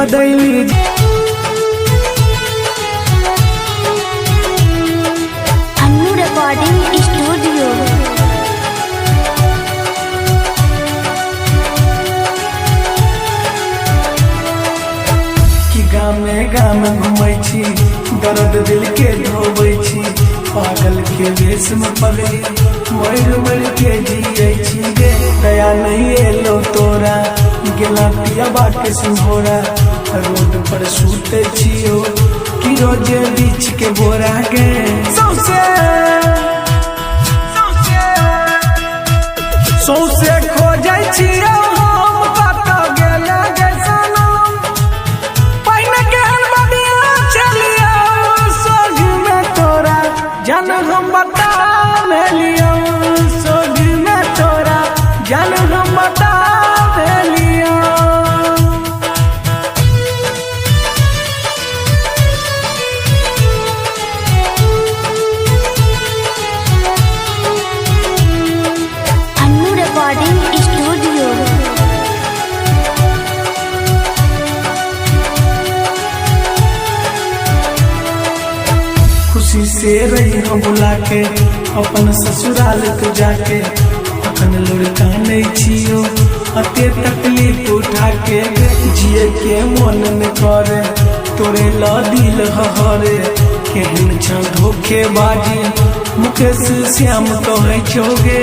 बदली। Annu recording studio. गाम घूमै छी दर्द दिल के धोबै छी, पागल के वेश में पगली मर मर के जियै छी गे। दया नहीं एलो तोरा गेला पिया बाटे सिंघोरा, रोड पर सूते छियो कि रोजे बीच के बोरा गे। सौसे खो जाइ छियो जान हम बता लियो, सोग में तोरा जान हम बता लियो। Annu recording studio. खुशी से रही हम बुला के अपन ससुराल तो जाके, अपन लड़का नहीं छियो अते तकलीफ उठा के। जिए के मन न करे तोरे ला दिल हरे, केहन छ धोखेबाजी मुकेश श्याम कहे छोगे।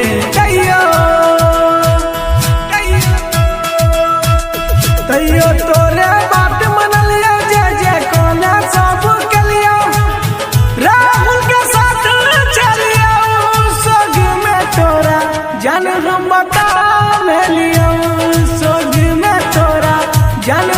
तैयो तोरे बात मनलिया जे जे कोना सब के लिया, राहुल के साथ चलियो सोग में तोरा जान हम बता लियो, सोग में तोरा जान